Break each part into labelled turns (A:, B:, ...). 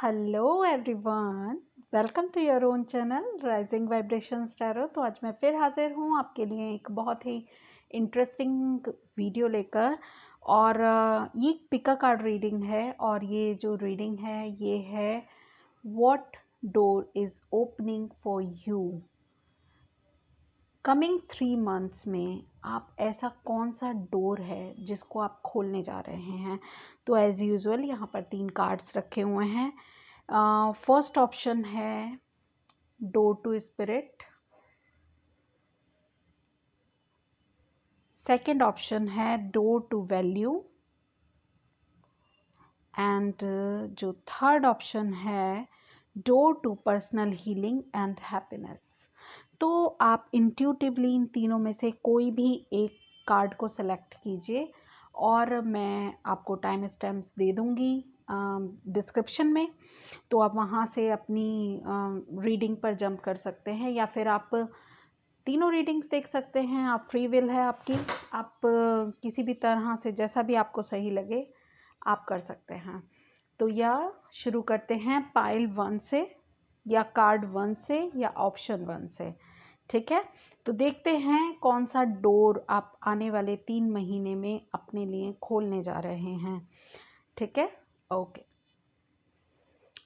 A: Hello everyone, welcome to your own channel rising vibrations tarot. तो आज मैं फिर हाजिर हूँ आपके लिए एक बहुत ही इंटरेस्टिंग वीडियो लेकर। और ये पिका कार्ड रीडिंग है और ये जो रीडिंग है ये है what door is opening for you. Coming 3 months में आप ऐसा कौन सा डोर है जिसको आप खोलने जा रहे हैं। तो एज़ यूजुअल यहाँ पर 3 कार्ड्स रखे हुए हैं। फर्स्ट ऑप्शन है door to spirit, second option है डोर टू वैल्यू एंड जो थर्ड ऑप्शन है door to personal healing and happiness. तो आप इंट्यूटिवली इन तीनों में से कोई भी एक कार्ड को सेलेक्ट कीजिए और मैं आपको टाइम स्टैम्प्स दे दूंगी डिस्क्रिप्शन में। तो आप वहाँ से अपनी रीडिंग पर जंप कर सकते हैं या फिर आप तीनों रीडिंग्स देख सकते हैं। आप फ्री विल है आपकी, आप किसी भी तरह से जैसा भी आपको सही लगे आप कर सकते हैं। तो या शुरू करते हैं पाइल 1 से या कार्ड 1 से या ऑप्शन 1 से, ठीक है। तो देखते हैं कौन सा डोर आप आने वाले 3 महीने में अपने लिए खोलने जा रहे हैं, ठीक है। ओके,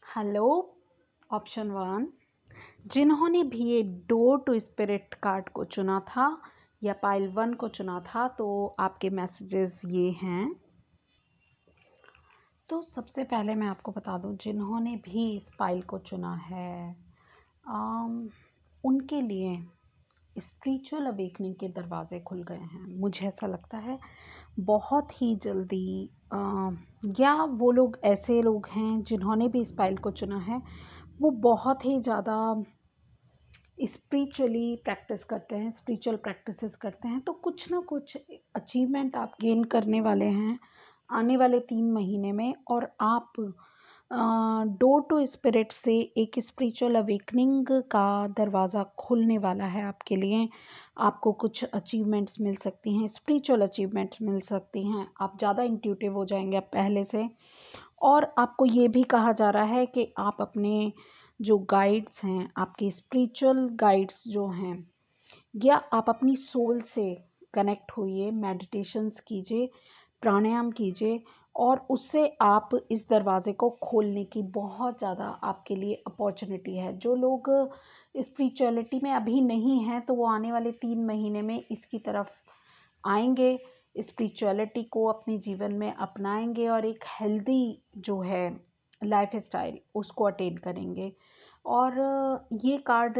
A: हेलो ऑप्शन 1, जिन्होंने भी ये डोर टू स्पिरिट कार्ड को चुना था या पाइल 1 को चुना था, तो आपके मैसेजेस ये हैं। तो सबसे पहले मैं आपको बता दूं, जिन्होंने भी इस पाइल को चुना है उनके लिए स्पिरिचुअल अवेकनिंग के दरवाजे खुल गए हैं। मुझे ऐसा लगता है बहुत ही जल्दी या वो लोग ऐसे लोग हैं जिन्होंने भी इस पाइल को चुना है वो बहुत ही ज़्यादा स्पिरिचुअली प्रैक्टिस करते हैं, स्पिरिचुअल प्रैक्टिसेस करते हैं। तो कुछ ना कुछ अचीवमेंट आप गेन करने वाले हैं आने वाले 3 महीने में। और आप डोर टू स्पिरिट से एक स्पिरिचुअल अवेकनिंग का दरवाज़ा खुलने वाला है आपके लिए। आपको कुछ अचीवमेंट्स मिल सकती हैं, स्पिरिचुअल अचीवमेंट्स मिल सकती हैं। आप ज़्यादा इंट्यूटिव हो जाएंगे अब पहले से। और आपको ये भी कहा जा रहा है कि आप अपने जो गाइड्स हैं, आपके स्पिरिचुअल गाइड्स जो हैं, या आप अपनी सोल से कनेक्ट होइए, मेडिटेशंस कीजिए, प्राणायाम कीजिए और उससे आप इस दरवाज़े को खोलने की बहुत ज़्यादा आपके लिए अपॉर्चुनिटी है। जो लोग स्पिरिचुअलिटी में अभी नहीं हैं तो वो आने वाले 3 महीने में इसकी तरफ आएंगे, स्पिरिचुअलिटी को अपने जीवन में अपनाएंगे और एक हेल्दी जो है लाइफ स्टाइल उसको अटेन करेंगे। और ये card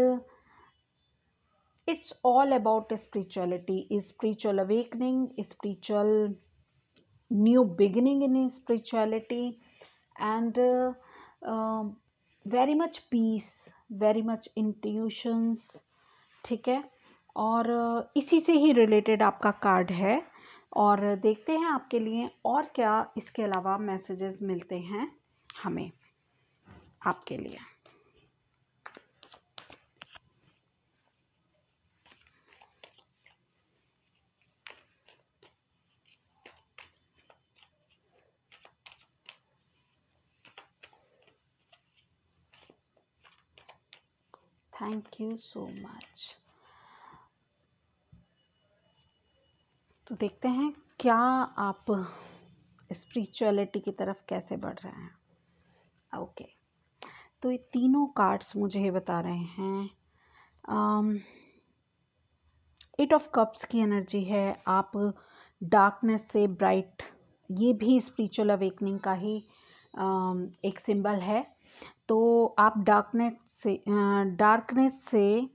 A: it's all about spirituality, spiritual awakening, spiritual new beginning in spirituality and very much peace, very much intuitions, ठीक है। और इसी से ही रिलेटेड आपका कार्ड है। और देखते हैं आपके लिए और क्या इसके अलावा मैसेजेस मिलते हैं हमें आपके लिए। Thank you so much. तो देखते हैं क्या आप स्पिरिचुअलिटी की तरफ कैसे बढ़ रहे हैं। ओके, तो ये तीनों कार्ड्स मुझे ये बता रहे हैं 8 ऑफ कप्स की एनर्जी है। आप डार्कनेस से ब्राइट, ये भी स्पिरिचुअल अवेकनिंग का ही एक सिंबल है। तो आप डार्कनेस से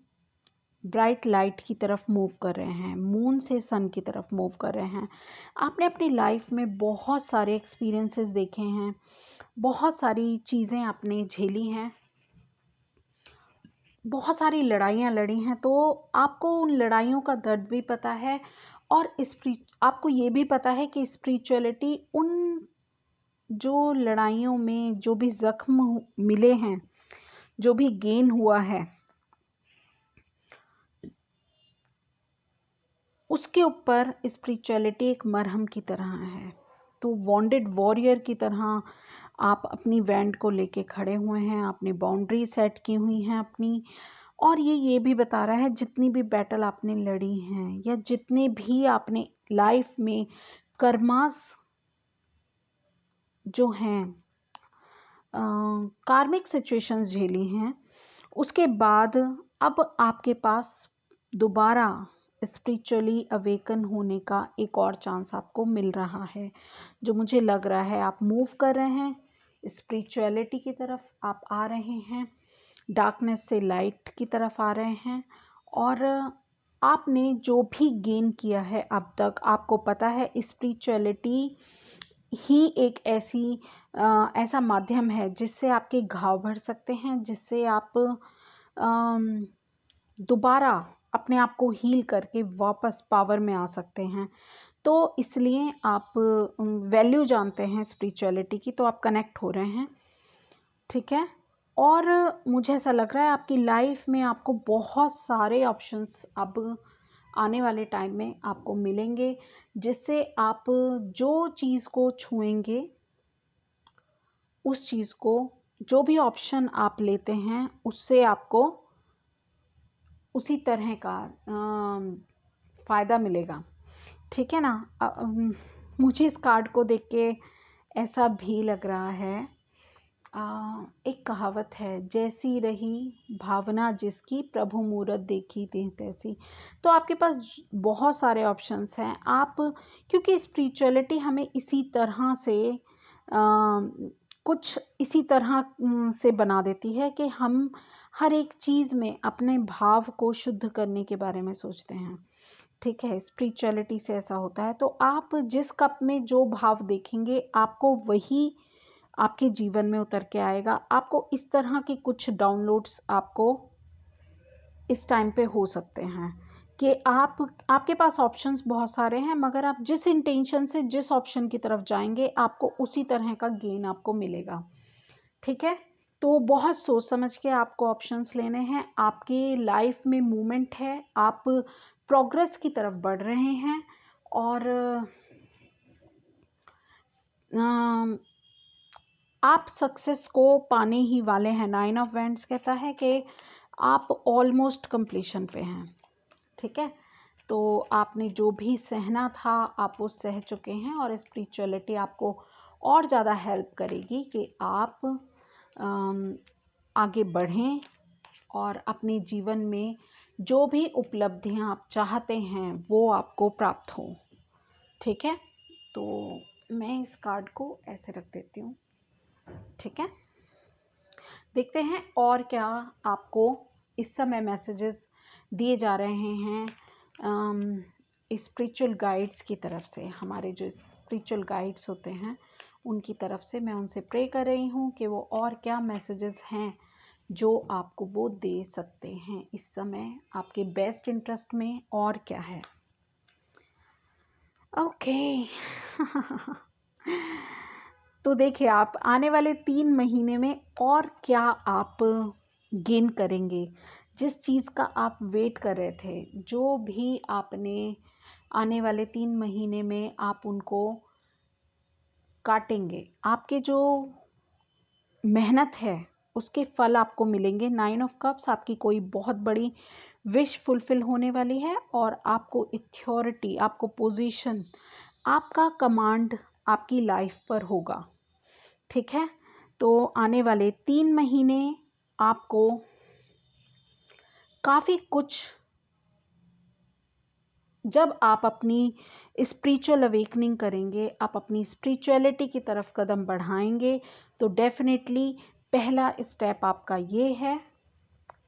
A: ब्राइट लाइट की तरफ मूव कर रहे हैं, मून से सन की तरफ मूव कर रहे हैं। आपने अपनी लाइफ में बहुत सारे एक्सपीरियंसेस देखे हैं, बहुत सारी चीज़ें आपने झेली हैं, बहुत सारी लड़ाइयाँ लड़ी हैं। तो आपको उन लड़ाइयों का दर्द भी पता है और आपको ये भी पता है कि स्पिरिचुअलिटी उन जो लड़ाइयों में जो भी ज़ख्म मिले हैं, जो भी गेन हुआ है, उसके ऊपर स्पिरिचुअलिटी एक मरहम की तरह है। तो वॉन्डेड वॉरियर की तरह आप अपनी वैंड को लेके खड़े हुए हैं, आपने बाउंड्री सेट की हुई हैं अपनी। और ये भी बता रहा है जितनी भी बैटल आपने लड़ी हैं या जितने भी आपने लाइफ में कर्मास जो हैं, कार्मिक सिचुएशंस झेली हैं, उसके बाद अब आपके पास दोबारा स्पिरिचुअली अवेकन होने का एक और चांस आपको मिल रहा है। जो मुझे लग रहा है आप मूव कर रहे हैं स्पिरिचुअलिटी की तरफ, आप आ रहे हैं, डार्कनेस से लाइट की तरफ आ रहे हैं। और आपने जो भी गेन किया है अब तक, आपको पता है स्पिरिचुअलिटी ही एक ऐसा माध्यम है जिससे आपके घाव भर सकते हैं, जिससे आप दोबारा अपने आप को हील करके वापस पावर में आ सकते हैं। तो इसलिए आप वैल्यू जानते हैं स्पिरिचुअलिटी की, तो आप कनेक्ट हो रहे हैं, ठीक है। और मुझे ऐसा लग रहा है आपकी लाइफ में आपको बहुत सारे ऑप्शंस अब आने वाले टाइम में आपको मिलेंगे, जिससे आप जो चीज़ को छुएंगे, उस चीज़ को, जो भी ऑप्शन आप लेते हैं उससे आपको उसी तरह का फ़ायदा मिलेगा, ठीक है ना। मुझे इस कार्ड को देख के ऐसा भी लग रहा है, एक कहावत है, जैसी रही भावना जिसकी प्रभु मूरत देखी थी तैसी। तो आपके पास बहुत सारे ऑप्शंस हैं। आप, क्योंकि स्पिरिचुअलिटी हमें इसी तरह से कुछ इसी तरह से बना देती है कि हम हर एक चीज़ में अपने भाव को शुद्ध करने के बारे में सोचते हैं, ठीक है। स्पिरिचुअलिटी से ऐसा होता है। तो आप जिस कप में जो भाव देखेंगे, आपको वही आपके जीवन में उतर के आएगा। आपको इस तरह के कुछ डाउनलोड्स आपको इस टाइम पे हो सकते हैं कि आपके पास ऑप्शंस बहुत सारे हैं, मगर आप जिस इंटेंशन से जिस ऑप्शन की तरफ जाएंगे, आपको उसी तरह का गेन आपको मिलेगा, ठीक है। तो बहुत सोच समझ के आपको ऑप्शंस लेने हैं। आपकी लाइफ में मूवमेंट है, आप प्रोग्रेस की तरफ बढ़ रहे हैं। और आप सक्सेस को पाने ही वाले हैं। 9 ऑफ वैंड्स कहता है कि आप ऑलमोस्ट कंप्लीशन पे हैं, ठीक है। तो आपने जो भी सहना था आप वो सह चुके हैं, और स्पिरिचुअलिटी आपको और ज़्यादा हेल्प करेगी कि आप आगे बढ़ें और अपने जीवन में जो भी उपलब्धियां आप चाहते हैं वो आपको प्राप्त हो, ठीक है। तो मैं इस कार्ड को ऐसे रख देती हूँ, ठीक है। देखते हैं और क्या आपको इस समय मैसेजेस दिए जा रहे हैं स्पिरिचुअल गाइड्स की तरफ से। हमारे जो स्पिरिचुअल गाइड्स होते हैं उनकी तरफ से मैं उनसे प्रे कर रही हूँ कि वो और क्या मैसेजेस हैं जो आपको वो दे सकते हैं इस समय आपके बेस्ट इंटरेस्ट में, और क्या है। ओके तो देखिए, आप आने वाले 3 महीने में और क्या आप गेन करेंगे, जिस चीज़ का आप वेट कर रहे थे, जो भी आपने आने वाले 3 महीने में आप उनको काटेंगे, आपके जो मेहनत है उसके फल आपको मिलेंगे। 9 ऑफ कप्स, आपकी कोई बहुत बड़ी विश फुलफिल होने वाली है, और आपको अथॉरिटी, आपको पोजीशन, आपका कमांड आपकी लाइफ पर होगा, ठीक है। तो आने वाले 3 महीने आपको काफ़ी कुछ, जब आप अपनी स्पिरिचुअल अवेकनिंग करेंगे, आप अपनी स्पिरिचुअलिटी की तरफ कदम बढ़ाएंगे, तो डेफिनेटली पहला स्टेप आपका ये है,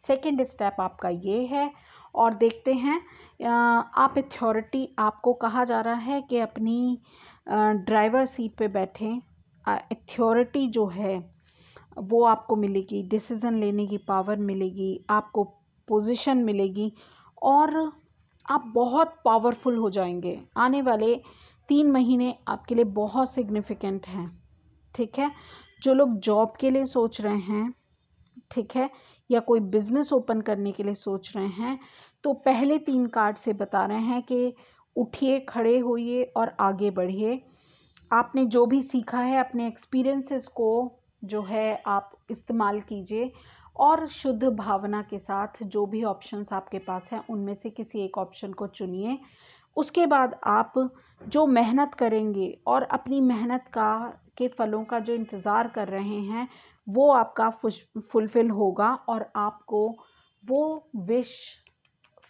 A: सेकंड स्टेप आपका ये है। और देखते हैं, आप अथॉरिटी, आपको कहा जा रहा है कि अपनी ड्राइवर सीट पे बैठें। अथॉरिटी जो है वो आपको मिलेगी, डिसीज़न लेने की पावर मिलेगी, आपको पोजीशन मिलेगी, और आप बहुत पावरफुल हो जाएंगे। आने वाले 3 महीने आपके लिए बहुत सिग्निफिकेंट हैं, ठीक है। जो लोग जॉब के लिए सोच रहे हैं, ठीक है, या कोई बिजनेस ओपन करने के लिए सोच रहे हैं, तो पहले 3 कार्ड से बता रहे हैं कि उठिए, खड़े होइए और आगे बढ़िए। आपने जो भी सीखा है अपने एक्सपीरियंसेस को जो है आप इस्तेमाल कीजिए और शुद्ध भावना के साथ जो भी ऑप्शंस आपके पास हैं उनमें से किसी एक ऑप्शन को चुनिए। उसके बाद आप जो मेहनत करेंगे और अपनी मेहनत का के फलों का जो इंतज़ार कर रहे हैं वो आपका फुलफ़िल होगा और आपको वो विश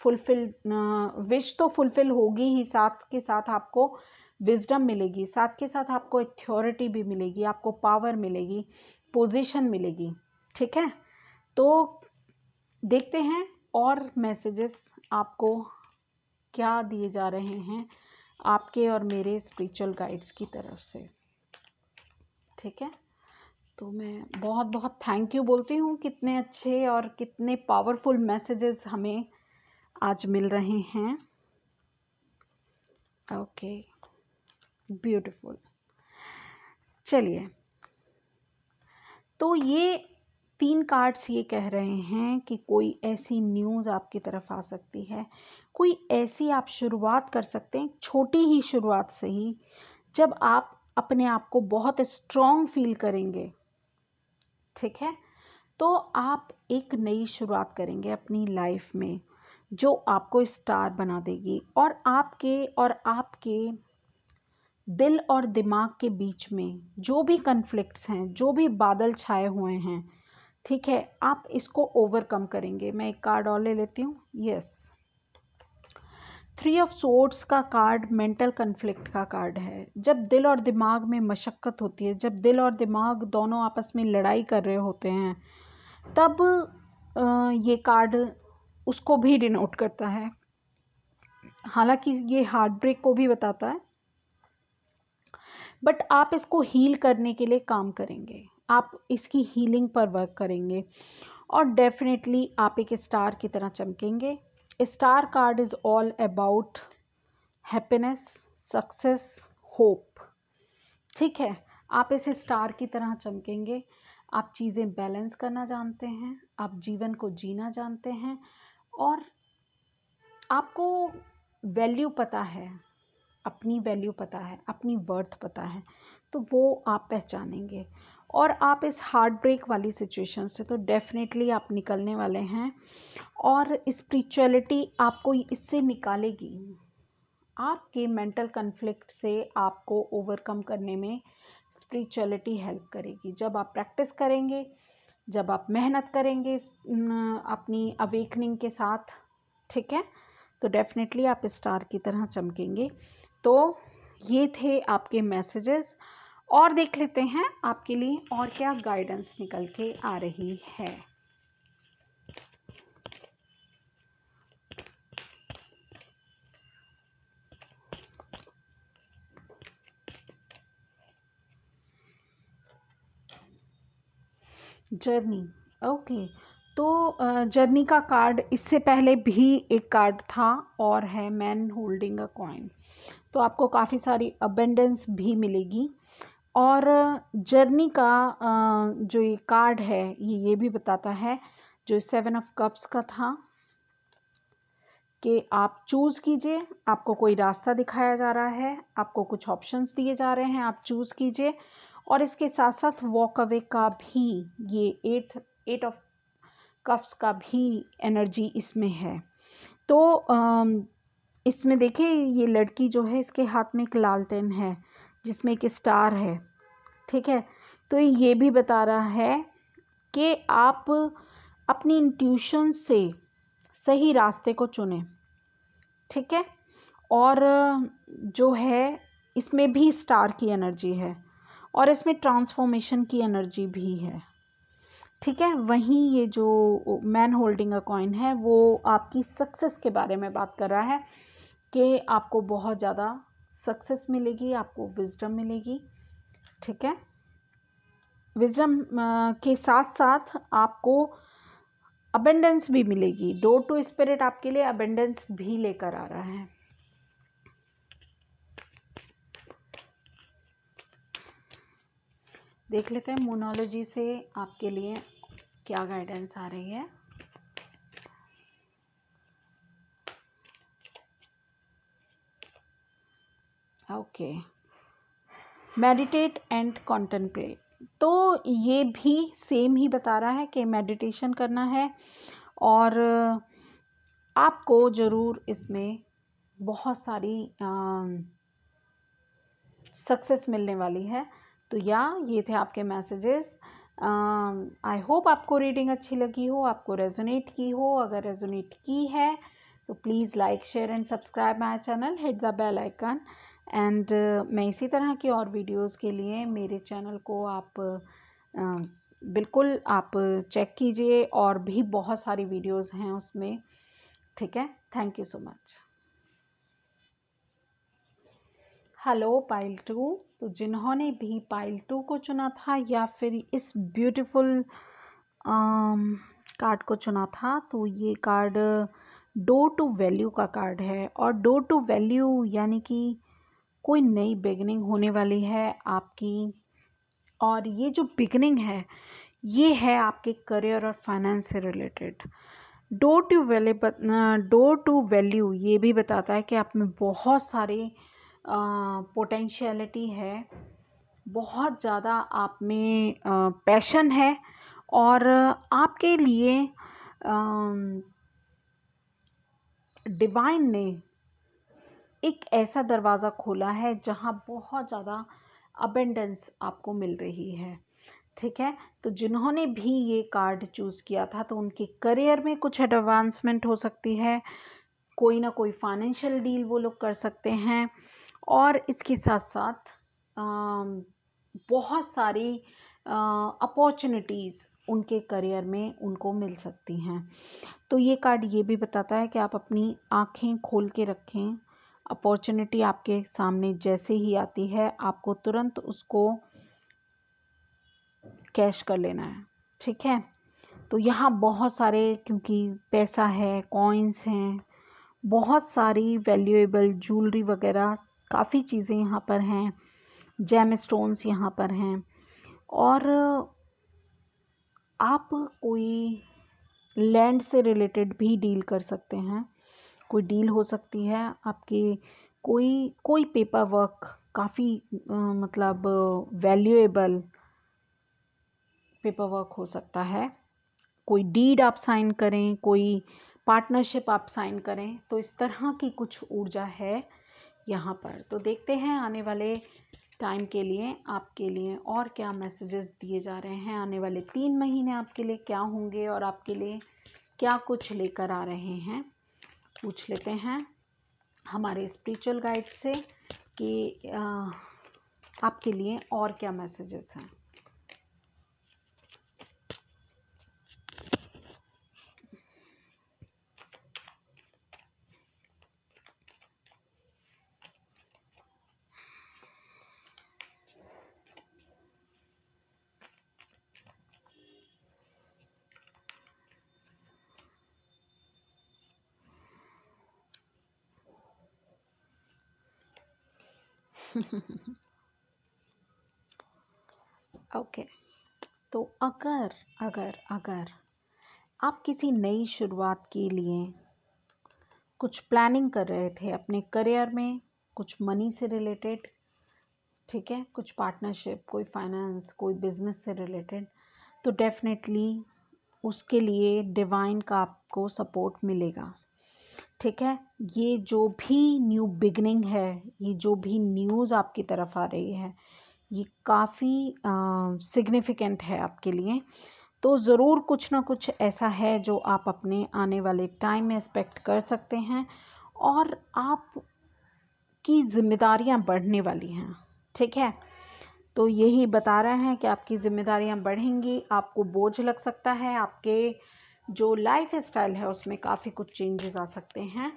A: विश तो फुलफ़िल होगी ही, साथ के साथ आपको विज़डम मिलेगी, साथ के साथ आपको अथॉरिटी भी मिलेगी, आपको पावर मिलेगी, पोजीशन मिलेगी। ठीक है? तो देखते हैं और मैसेजेस आपको क्या दिए जा रहे हैं आपके और मेरे स्पिरिचुअल गाइड्स की तरफ से। ठीक है? तो मैं बहुत बहुत थैंक यू बोलती हूँ, कितने अच्छे और कितने पावरफुल मैसेजेस हमें आज मिल रहे हैं। Okay, beautiful. चलिए, तो ये 3 कार्ड्स ये कह रहे हैं कि कोई ऐसी न्यूज़ आपकी तरफ आ सकती है, कोई ऐसी आप शुरुआत कर सकते हैं, छोटी ही शुरुआत से ही, जब आप अपने आप को बहुत स्ट्रॉन्ग फील करेंगे। ठीक है? तो आप एक नई शुरुआत करेंगे अपनी लाइफ में जो आपको स्टार बना देगी और आपके दिल और दिमाग के बीच में जो भी कन्फ्लिक्ट्स हैं, जो भी बादल छाए हुए हैं, ठीक है, आप इसको ओवरकम करेंगे। मैं एक कार्ड और ले लेती हूँ। यस, 3 ऑफ सोर्ड्स का कार्ड मेंटल कन्फ्लिक्ट का कार्ड है। जब दिल और दिमाग में मशक्क़त होती है, जब दिल और दिमाग दोनों आपस में लड़ाई कर रहे होते हैं, तब ये कार्ड उसको भी डिनोट करता है। हालांकि ये हार्ट ब्रेक को भी बताता है, बट आप इसको हील करने के लिए काम करेंगे, आप इसकी हीलिंग पर वर्क करेंगे और डेफिनेटली आप एक स्टार की तरह चमकेंगे। Star card is all about happiness, success, hope. ठीक है, आप इस स्टार की तरह चमकेंगे। आप चीज़ें बैलेंस करना जानते हैं, आप जीवन को जीना जानते हैं और आपको वैल्यू पता है, अपनी वैल्यू पता है, अपनी वर्थ पता है, तो वो आप पहचानेंगे और आप इस हार्ट ब्रेक वाली सिचुएशन से तो डेफिनेटली आप निकलने वाले हैं और स्पिरिचुअलिटी आपको इससे निकालेगी। आपके मेंटल कन्फ्लिक्ट से आपको ओवरकम करने में स्पिरिचुअलिटी हेल्प करेगी। जब आप प्रैक्टिस करेंगे, जब आप मेहनत करेंगे अपनी अवेकनिंग के साथ, ठीक है, तो डेफिनेटली आप स्टार की तरह चमकेंगे। तो ये थे आपके मैसेजेस और देख लेते हैं आपके लिए और क्या गाइडेंस निकल के आ रही है। Journey, okay. तो जर्नी का कार्ड इससे पहले भी एक कार्ड था और है मैन होल्डिंग अ कॉइन। तो आपको काफ़ी सारी अबेंडेंस भी मिलेगी और जर्नी का जो ये कार्ड है ये भी बताता है, जो 7 ऑफ कप्स का था, कि आप चूज़ कीजिए। आपको कोई रास्ता दिखाया जा रहा है, आपको कुछ ऑप्शंस दिए जा रहे हैं, आप चूज़ कीजिए। और इसके साथ साथ वॉक अवे का भी ये 8 ऑफ कप्स का भी एनर्जी इसमें है। तो इसमें देखिए ये लड़की जो है इसके हाथ में एक लालटेन है जिसमें एक स्टार है। ठीक है, तो ये भी बता रहा है कि आप अपनी इंट्यूशन से सही रास्ते को चुनें। ठीक है, और जो है इसमें भी स्टार की एनर्जी है और इसमें ट्रांसफॉर्मेशन की एनर्जी भी है। ठीक है, वहीं ये जो मैन होल्डिंग अ कॉइन है वो आपकी सक्सेस के बारे में बात कर रहा है कि आपको बहुत ज़्यादा सक्सेस मिलेगी, आपको विजडम मिलेगी। ठीक है, विजडम के साथ साथ आपको अबेंडेंस भी मिलेगी। डोर टू स्पिरिट आपके लिए अबेंडेंस भी लेकर आ रहा है। देख लेते हैं मोनोलॉजी से आपके लिए क्या गाइडेंस आ रही है। ओके, मेडिटेट एंड कॉन्टेम्पलेट, तो ये भी सेम ही बता रहा है कि मेडिटेशन करना है और आपको ज़रूर इसमें बहुत सारी सक्सेस मिलने वाली है। तो ये थे आपके मैसेजेस। आई होप आपको रीडिंग अच्छी लगी हो, आपको रेजोनेट की हो। अगर रेजोनेट की है तो please like share and subscribe my channel, hit the bell icon. And मैं इसी तरह की और वीडियोस के लिए मेरे चैनल को आप बिल्कुल आप चेक कीजिए, और भी बहुत सारी वीडियोस हैं उसमें। ठीक है, thank you so much. Hello pile 2, तो जिन्होंने भी पाइल 2 को चुना था या फिर इस ब्यूटीफुल कार्ड को चुना था, तो ये कार्ड डोर टू वैल्यू का कार्ड है। और डोर टू वैल्यू यानी कि कोई नई बिगनिंग होने वाली है आपकी, और ये जो बिगनिंग है ये है आपके करियर और फाइनेंस से रिलेटेड। डोर टू वैल्यू ये भी बताता है कि आप में बहुत सारे पोटेंशियलिटी है, बहुत ज़्यादा आप में पैशन है, और आपके लिए डिवाइन ने एक ऐसा दरवाज़ा खोला है जहाँ बहुत ज़्यादा अबेंडेंस आपको मिल रही है। ठीक है, तो जिन्होंने भी ये कार्ड चूज़ किया था तो उनके करियर में कुछ एडवांसमेंट हो सकती है, कोई ना कोई फाइनेंशियल डील वो लोग कर सकते हैं, और इसके साथ साथ बहुत सारी अपॉर्चुनिटीज़ उनके करियर में उनको मिल सकती हैं। तो ये कार्ड ये भी बताता है कि आप अपनी आँखें खोल के रखें, अपॉर्चुनिटी आपके सामने जैसे ही आती है आपको तुरंत उसको कैश कर लेना है। ठीक है, तो यहाँ बहुत सारे, क्योंकि पैसा है, कॉइन्स हैं, बहुत सारी वैल्यूएबल ज्वेलरी वगैरह काफ़ी चीज़ें यहाँ पर हैं, जेम स्टोन्स यहाँ पर हैं, और आप कोई लैंड से रिलेटेड भी डील कर सकते हैं। कोई डील हो सकती है आपके, कोई पेपर वर्क काफ़ी मतलब वैल्यूएबल पेपर वर्क हो सकता है, कोई डीड आप साइन करें, कोई पार्टनरशिप आप साइन करें, तो इस तरह की कुछ ऊर्जा है यहाँ पर। तो देखते हैं आने वाले टाइम के लिए आपके लिए और क्या मैसेजेस दिए जा रहे हैं, आने वाले 3 महीने आपके लिए क्या होंगे और आपके लिए क्या कुछ लेकर आ रहे हैं। पूछ लेते हैं हमारे स्पिरिचुअल गाइड से कि आपके लिए और क्या मैसेजेस हैं। ओके, तो अगर आप किसी नई शुरुआत के लिए कुछ प्लानिंग कर रहे थे अपने करियर में, कुछ मनी से रिलेटेड, ठीक है, कुछ पार्टनरशिप, कोई फाइनेंस, कोई बिजनेस से रिलेटेड, तो डेफिनेटली उसके लिए डिवाइन का आपको सपोर्ट मिलेगा। ठीक है, ये जो भी न्यू बिगनिंग है, ये जो भी न्यूज़ आपकी तरफ आ रही है, ये काफ़ी सिग्निफिकेंट है आपके लिए। तो ज़रूर कुछ ना कुछ ऐसा है जो आप अपने आने वाले टाइम में एक्सपेक्ट कर सकते हैं, और आपकी ज़िम्मेदारियां बढ़ने वाली हैं। ठीक है, तो यही बता रहे हैं कि आपकी ज़िम्मेदारियां बढ़ेंगी, आपको बोझ लग सकता है, आपके जो लाइफ स्टाइल है उसमें काफ़ी कुछ चेंजेस आ सकते हैं,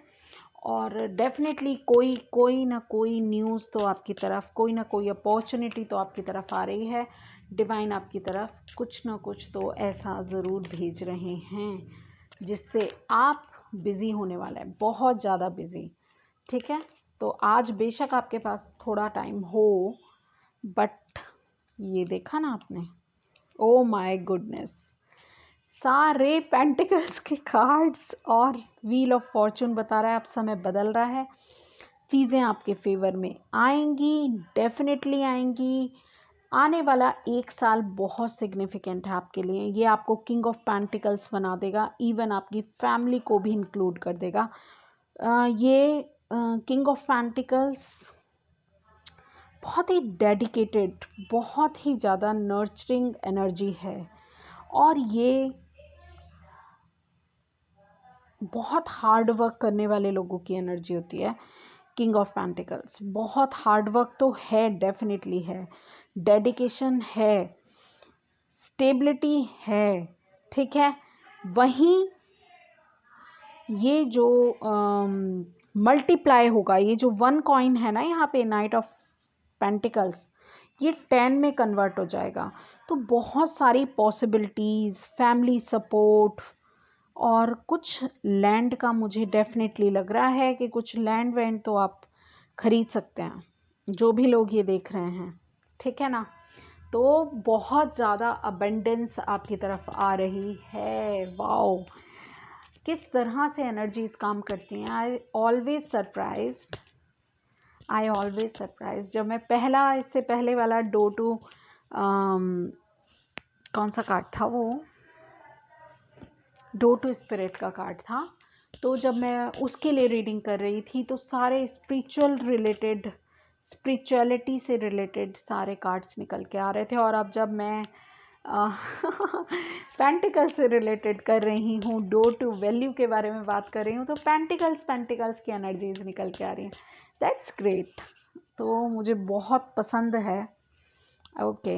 A: और डेफिनेटली कोई ना कोई न्यूज़ तो आपकी तरफ, कोई ना कोई अपॉर्चुनिटी तो आपकी तरफ आ रही है। डिवाइन आपकी तरफ कुछ ना कुछ तो ऐसा ज़रूर भेज रहे हैं जिससे आप बिज़ी होने वाले हैं, बहुत ज़्यादा बिज़ी। ठीक है, तो आज बेशक आपके पास थोड़ा टाइम हो, बट ये देखा ना आपने, ओ माय गुडनेस, सारे पेंटिकल्स के कार्ड्स और व्हील ऑफ फॉर्चून बता रहा है अब समय बदल रहा है। चीज़ें आपके फेवर में आएंगी, डेफिनेटली आएंगी। आने वाला एक साल बहुत सिग्निफिकेंट है आपके लिए। ये आपको किंग ऑफ पेंटिकल्स बना देगा, इवन आपकी फैमिली को भी इंक्लूड कर देगा। ये किंग ऑफ पेंटिकल्स बहुत ही डेडिकेटेड, बहुत ही ज़्यादा नर्चरिंग एनर्जी है, और ये बहुत हार्ड वर्क करने वाले लोगों की एनर्जी होती है। किंग ऑफ पेंटिकल्स बहुत हार्ड वर्क तो है, डेफिनेटली है, डेडिकेशन है, स्टेबिलिटी है, ठीक है। वहीं ये जो मल्टीप्लाई होगा, ये जो 1 कॉइन है ना यहाँ पे नाइट ऑफ पेंटिकल्स, ये 10 में कन्वर्ट हो जाएगा। तो बहुत सारी पॉसिबिलिटीज़, फैमिली सपोर्ट, और कुछ लैंड का मुझे डेफिनेटली लग रहा है कि कुछ लैंड वैंड तो आप खरीद सकते हैं, जो भी लोग ये देख रहे हैं, ठीक है ना। तो बहुत ज़्यादा अबंडेंस आपकी तरफ आ रही है। वाओ, किस तरह से एनर्जीज काम करती हैं। आई ऑलवेज सरप्राइज जब मैं पहला, इससे पहले वाला डो टू कौन सा कार्ड था वो, डो टू स्पिरिट का कार्ड था। तो जब मैं उसके लिए रीडिंग कर रही थी तो सारे स्पिरिचुअलिटी से रिलेटेड सारे कार्ड्स निकल के आ रहे थे। और अब जब मैं पेंटिकल से रिलेटेड कर रही हूँ, डो टू वैल्यू के बारे में बात कर रही हूँ, तो पेंटिकल्स की एनर्जीज निकल के आ रही हैं। That's great. तो मुझे बहुत पसंद है। Okay,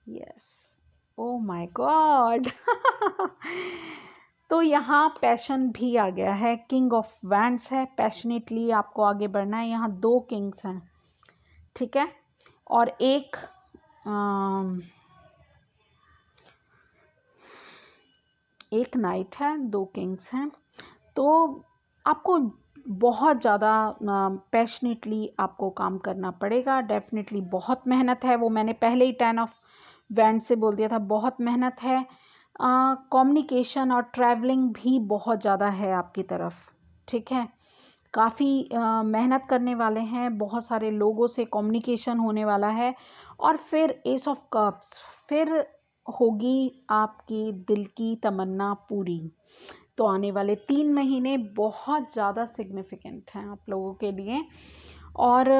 A: yes, oh my God. तो यहाँ पैशन भी आ गया है, किंग ऑफ वैंड्स है, पैशनेटली आपको आगे बढ़ना है। यहाँ 2 किंग्स हैं, ठीक है, और एक नाइट है, 2 किंग्स हैं। तो आपको बहुत ज़्यादा पैशनेटली आपको काम करना पड़ेगा, डेफिनेटली बहुत मेहनत है। वो मैंने पहले ही 10 ऑफ वैंड से बोल दिया था, बहुत मेहनत है। कम्युनिकेशन और ट्रैवलिंग भी बहुत ज़्यादा है आपकी तरफ, ठीक है। काफ़ी मेहनत करने वाले हैं, बहुत सारे लोगों से कम्युनिकेशन होने वाला है। और फिर एस ऑफ कप्स, फिर होगी आपकी दिल की तमन्ना पूरी। तो आने वाले 3 महीने बहुत ज़्यादा सिग्निफिकेंट हैं आप लोगों के लिए। और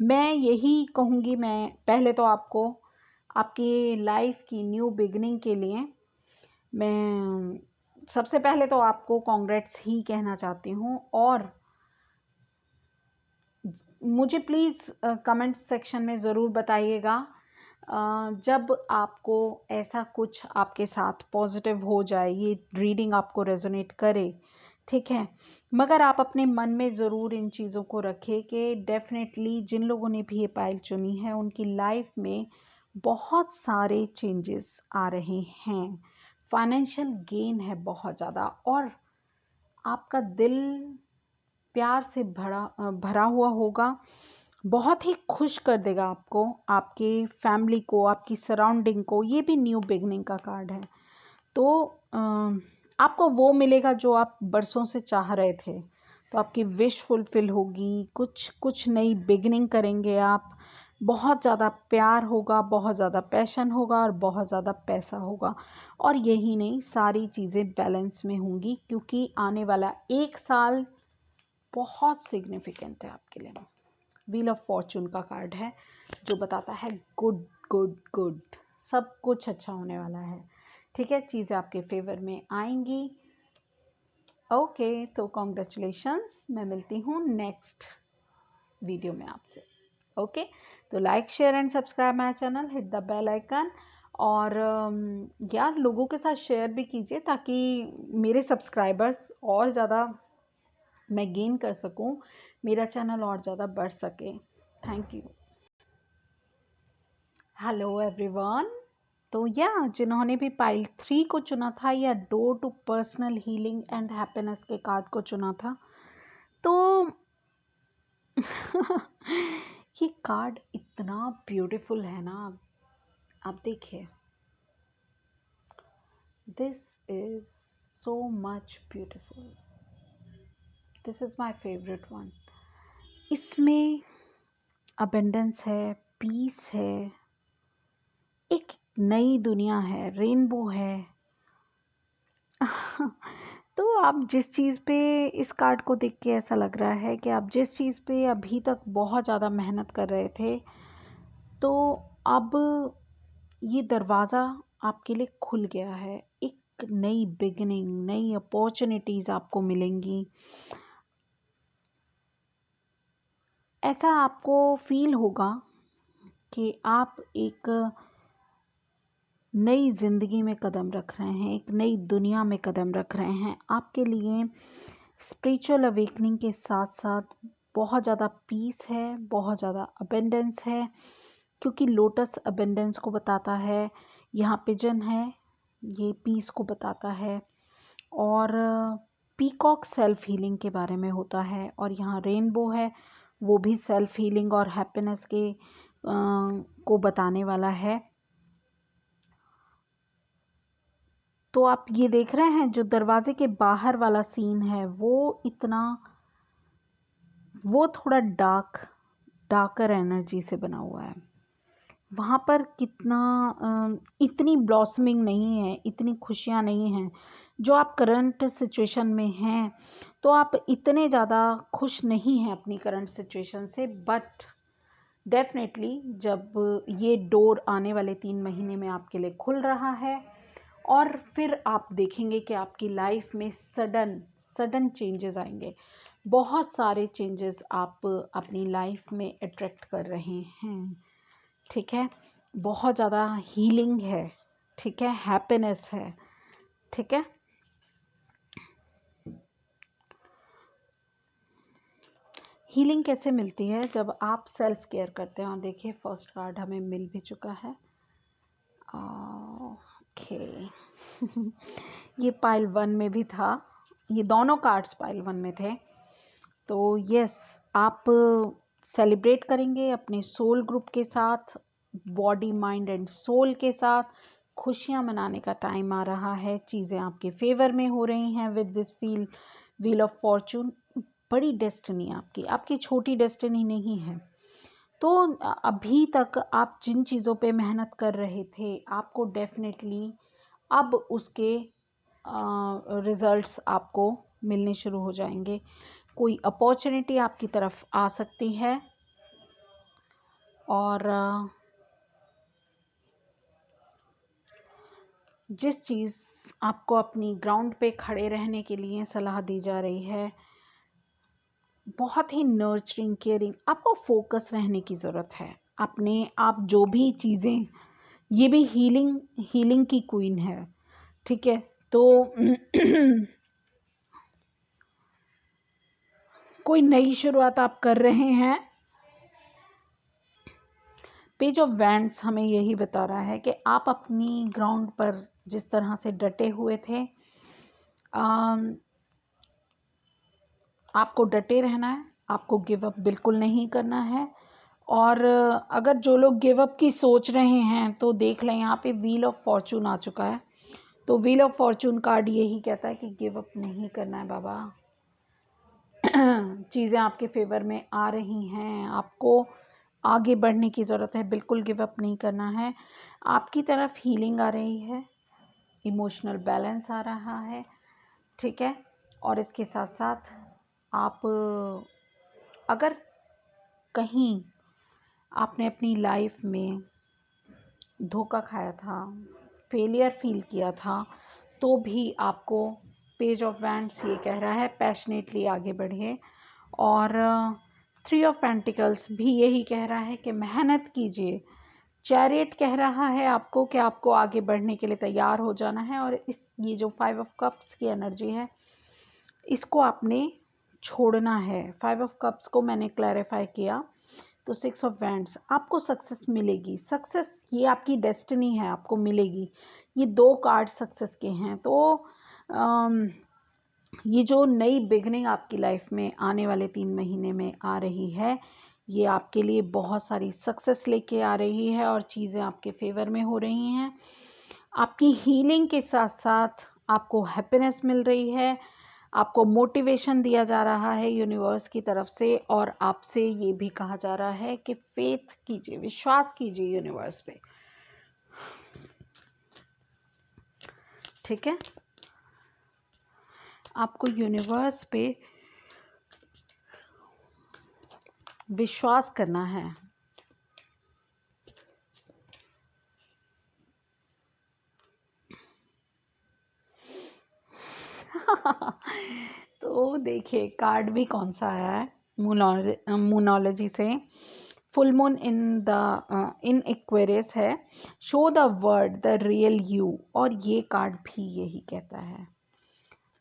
A: मैं यही कहूँगी, मैं पहले तो आपको आपकी लाइफ की न्यू बिगनिंग के लिए मैं सबसे पहले तो आपको कॉन्ग्रेट्स ही कहना चाहती हूँ। और मुझे प्लीज़ कमेंट सेक्शन में ज़रूर बताइएगा जब आपको ऐसा कुछ आपके साथ पॉजिटिव हो जाए, ये रीडिंग आपको रेजोनेट करे, ठीक है। मगर आप अपने मन में ज़रूर इन चीज़ों को रखें कि डेफिनेटली जिन लोगों ने भी ये पाइल चुनी है उनकी लाइफ में बहुत सारे चेंजेस आ रहे हैं, फाइनेंशियल गेन है बहुत ज़्यादा, और आपका दिल प्यार से भरा हुआ होगा, बहुत ही खुश कर देगा आपको, आपके फैमिली को, आपकी सराउंडिंग को। ये भी न्यू बिगनिंग का कार्ड है। तो आपको वो मिलेगा जो आप बरसों से चाह रहे थे। तो आपकी विश फुलफिल होगी, कुछ नई बिगनिंग करेंगे आप। बहुत ज़्यादा प्यार होगा, बहुत ज़्यादा पैशन होगा, और बहुत ज़्यादा पैसा होगा। और यही नहीं, सारी चीज़ें बैलेंस में होंगी, क्योंकि आने वाला एक साल बहुत सिग्निफिकेंट है आपके लिए। व्हील ऑफ फॉर्चून का कार्ड है जो बताता है गुड गुड गुड, सब कुछ अच्छा होने वाला है, ठीक है। चीज़ें आपके फेवर में आएंगी। ओके, तो कॉन्ग्रेचुलेशंस। मैं मिलती हूँ नेक्स्ट वीडियो में आपसे। ओके, तो like share and subscribe my channel, hit the bell icon. और यार लोगों के साथ शेयर भी कीजिए ताकि मेरे सब्सक्राइबर्स और ज़्यादा मैं गेन कर सकूं, मेरा चैनल और ज़्यादा बढ़ सके। Thank you. Hello everyone. तो जिन्होंने भी पाइल 3 को चुना था या door to personal healing and happiness के कार्ड को चुना था, तो ये कार्ड इतना ब्यूटीफुल है ना, आप देखिए, this is so much beautiful. This is my favourite one. इसमें अबेंडेंस है, पीस है, एक नई दुनिया है, रेनबो है। तो आप जिस चीज़ पे, इस कार्ड को देख के ऐसा लग रहा है कि आप जिस चीज़ पे अभी तक बहुत ज़्यादा मेहनत कर रहे थे, तो अब ये दरवाज़ा आपके लिए खुल गया है। एक नई बिगिनिंग, नई अपॉर्चुनिटीज़ आपको मिलेंगी। ऐसा आपको फील होगा कि आप एक नई ज़िंदगी में कदम रख रहे हैं, एक नई दुनिया में कदम रख रहे हैं। आपके लिए स्पिरिचुअल अवेकनिंग के साथ साथ बहुत ज़्यादा पीस है, बहुत ज़्यादा अबेंडेंस है, क्योंकि लोटस अबेंडेंस को बताता है, यहाँ पिजन है, ये पीस को बताता है, और पीकॉक सेल्फ हीलिंग के बारे में होता है, और यहाँ रेनबो है, वो भी सेल्फ हीलिंग और हैप्पीनेस के को बताने वाला है। तो आप ये देख रहे हैं जो दरवाजे के बाहर वाला सीन है, वो थोड़ा डार्कर एनर्जी से बना हुआ है। वहाँ पर इतनी ब्लॉसमिंग नहीं है, इतनी खुशियाँ नहीं हैं जो आप करंट सिचुएशन में हैं। तो आप इतने ज़्यादा खुश नहीं हैं अपनी करंट सिचुएशन से, बट डेफिनेटली जब ये डोर आने वाले 3 महीने में आपके लिए खुल रहा है, और फिर आप देखेंगे कि आपकी लाइफ में सडन चेंजेस आएंगे। बहुत सारे चेंजेस आप अपनी लाइफ में अट्रैक्ट कर रहे हैं, ठीक है। बहुत ज़्यादा हीलिंग है, ठीक है, हैप्पीनेस है, ठीक है। हीलिंग कैसे मिलती है? जब आप सेल्फ केयर करते हैं। और देखिए फर्स्ट कार्ड हमें मिल भी चुका है। ओके ये पाइल 1 में भी था, ये दोनों कार्ड्स पाइल 1 में थे। तो यस, आप सेलिब्रेट करेंगे अपने सोल ग्रुप के साथ, बॉडी माइंड एंड सोल के साथ। खुशियाँ मनाने का टाइम आ रहा है, चीज़ें आपके फेवर में हो रही हैं with this wheel of Fortune. बड़ी डेस्टिनी आपकी छोटी डेस्टिनी नहीं है। तो अभी तक आप जिन चीज़ों पे मेहनत कर रहे थे, आपको डेफिनेटली अब उसके रिज़ल्ट्स आपको मिलने शुरू हो जाएंगे। कोई अपॉर्चुनिटी आपकी तरफ आ सकती है, और जिस चीज़ आपको अपनी ग्राउंड पे खड़े रहने के लिए सलाह दी जा रही है, बहुत ही नर्चरिंग, केयरिंग, आपको फोकस रहने की ज़रूरत है अपने आप। जो भी चीज़ें, ये भी हीलिंग की क्वीन है, ठीक है। तो कोई नई शुरुआत आप कर रहे हैं। पेज ऑफ वैंड्स हमें यही बता रहा है कि आप अपनी ग्राउंड पर जिस तरह से डटे हुए थे, आपको डटे रहना है, आपको गिव अप बिल्कुल नहीं करना है। और अगर जो लोग गिव अप की सोच रहे हैं, तो देख लें यहाँ पे व्हील ऑफ फॉर्चून आ चुका है। तो व्हील ऑफ फॉर्चून कार्ड यही कहता है कि गिव अप नहीं करना है बाबा। चीज़ें आपके फेवर में आ रही हैं, आपको आगे बढ़ने की ज़रूरत है, बिल्कुल गिव अप नहीं करना है। आपकी तरफ हीलिंग आ रही है, इमोशनल बैलेंस आ रहा है, ठीक है। और इसके साथ साथ आप अगर कहीं आपने अपनी लाइफ में धोखा खाया था, फेलियर फील किया था, तो भी आपको पेज ऑफ वैंड्स ये कह रहा है पैशनेटली आगे बढ़िए। और 3 ऑफ पेंटिकल्स भी यही कह रहा है कि मेहनत कीजिए। चैरियट कह रहा है आपको कि आपको आगे बढ़ने के लिए तैयार हो जाना है। और ये जो 5 ऑफ कप्स की एनर्जी है, इसको आपने छोड़ना है। 5 ऑफ कप्स को मैंने क्लैरिफाई किया, तो 6 ऑफ वैंड्स, आपको सक्सेस मिलेगी। सक्सेस ये आपकी डेस्टिनी है, आपको मिलेगी। ये 2 कार्ड सक्सेस के हैं। तो ये जो नई बिगनिंग आपकी लाइफ में आने वाले 3 महीने में आ रही है, ये आपके लिए बहुत सारी सक्सेस लेके आ रही है, और चीज़ें आपके फेवर में हो रही हैं। आपकी हीलिंग के साथ साथ आपको हैप्पीनेस मिल रही है, आपको मोटिवेशन दिया जा रहा है यूनिवर्स की तरफ से, और आपसे ये भी कहा जा रहा है कि फेथ कीजिए, विश्वास कीजिए यूनिवर्स पे। ठीक है, आपको यूनिवर्स पे विश्वास करना है। तो देखिए कार्ड भी कौन सा आया है मूनोलॉजी से। फुल मून इन एक्वेरियस है। Show the word the real you, और ये कार्ड भी यही कहता है,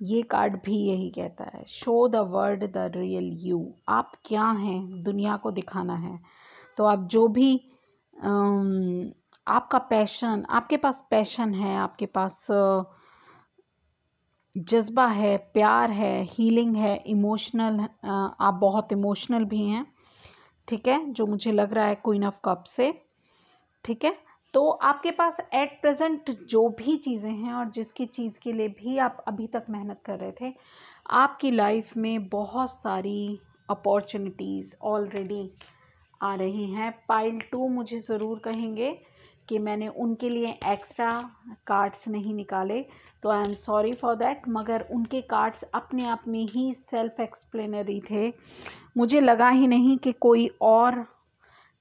A: ये कार्ड भी यही कहता है, show the word the real you. आप क्या हैं दुनिया को दिखाना है। तो आप जो भी आपका पैशन, आपके पास पैशन है, आपके पास जज्बा है, प्यार है, हीलिंग है, इमोशनल, आप बहुत इमोशनल भी हैं। ठीक है, जो मुझे लग रहा है क्वीन ऑफ कप से। ठीक है, तो आपके पास एट प्रेजेंट जो भी चीज़ें हैं और जिसकी चीज़ के लिए भी आप अभी तक मेहनत कर रहे थे, आपकी लाइफ में बहुत सारी अपॉर्चुनिटीज़ ऑलरेडी आ रही हैं। पाइल 2 मुझे ज़रूर कहेंगे कि मैंने उनके लिए एक्स्ट्रा कार्ड्स नहीं निकाले, तो I am sorry for that, मगर उनके कार्ड्स अपने आप में ही सेल्फ एक्सप्लेनरी थे। मुझे लगा ही नहीं कि कोई और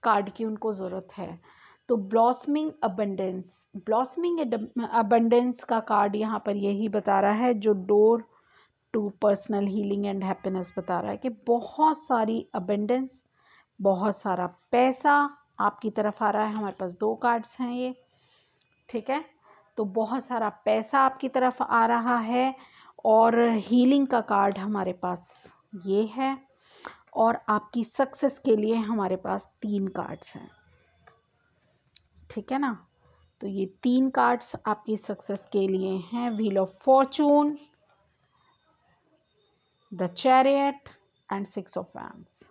A: कार्ड की उनको ज़रूरत है। तो ब्लॉसमिंग अबंडेंस का कार्ड यहाँ पर यही बता रहा है, जो door to personal healing and happiness बता रहा है कि बहुत सारी अबंडेंस, बहुत सारा पैसा आपकी तरफ आ रहा है। हमारे पास 2 कार्ड्स हैं ये। ठीक है, तो बहुत सारा पैसा आपकी तरफ आ रहा है, और हीलिंग का कार्ड हमारे पास ये है, और आपकी सक्सेस के लिए हमारे पास 3 कार्ड्स हैं। ठीक है ना, तो ये 3 कार्ड्स आपकी सक्सेस के लिए हैं, wheel of Fortune, the chariot and 6 of wands.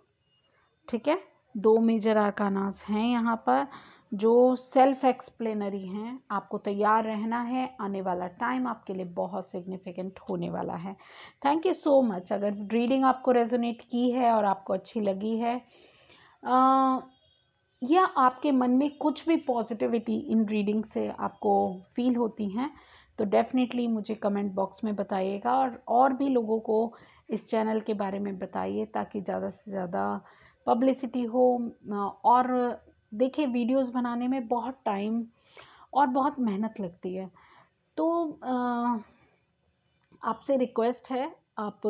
A: ठीक है, 2 मेजर आर्कानास हैं यहाँ पर जो सेल्फ एक्सप्लेनरी हैं। आपको तैयार रहना है, आने वाला टाइम आपके लिए बहुत सिग्निफिकेंट होने वाला है। Thank you so much. अगर रीडिंग आपको रेजोनेट की है और आपको अच्छी लगी है, या आपके मन में कुछ भी पॉजिटिविटी इन रीडिंग से आपको फील होती हैं, तो डेफिनेटली मुझे कमेंट बॉक्स में बताइएगा, और भी लोगों को इस चैनल के बारे में बताइए, ताकि ज़्यादा से ज़्यादा पब्लिसिटी हो। और देखिए वीडियोस बनाने में बहुत टाइम और बहुत मेहनत लगती है, तो आपसे रिक्वेस्ट है आप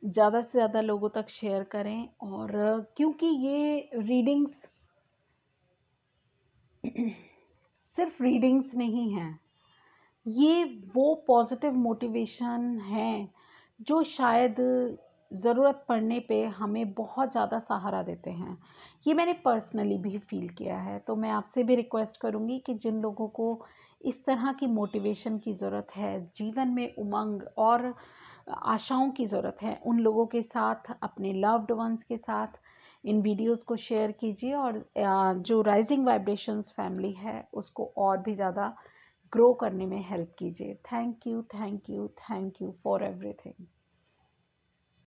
A: ज़्यादा से ज़्यादा लोगों तक शेयर करें। और क्योंकि ये रीडिंग्स सिर्फ रीडिंग्स नहीं हैं, ये वो पॉजिटिव मोटिवेशन है जो शायद ज़रूरत पड़ने पे हमें बहुत ज़्यादा सहारा देते हैं। ये मैंने पर्सनली भी फील किया है। तो मैं आपसे भी रिक्वेस्ट करूँगी कि जिन लोगों को इस तरह की मोटिवेशन की ज़रूरत है, जीवन में उमंग और आशाओं की ज़रूरत है, उन लोगों के साथ, अपने लव्ड वंस के साथ इन वीडियोस को शेयर कीजिए, और जो राइजिंग वाइब्रेशंस फैमिली है उसको और भी ज़्यादा ग्रो करने में हेल्प कीजिए। Thank you, thank you, thank you for everything.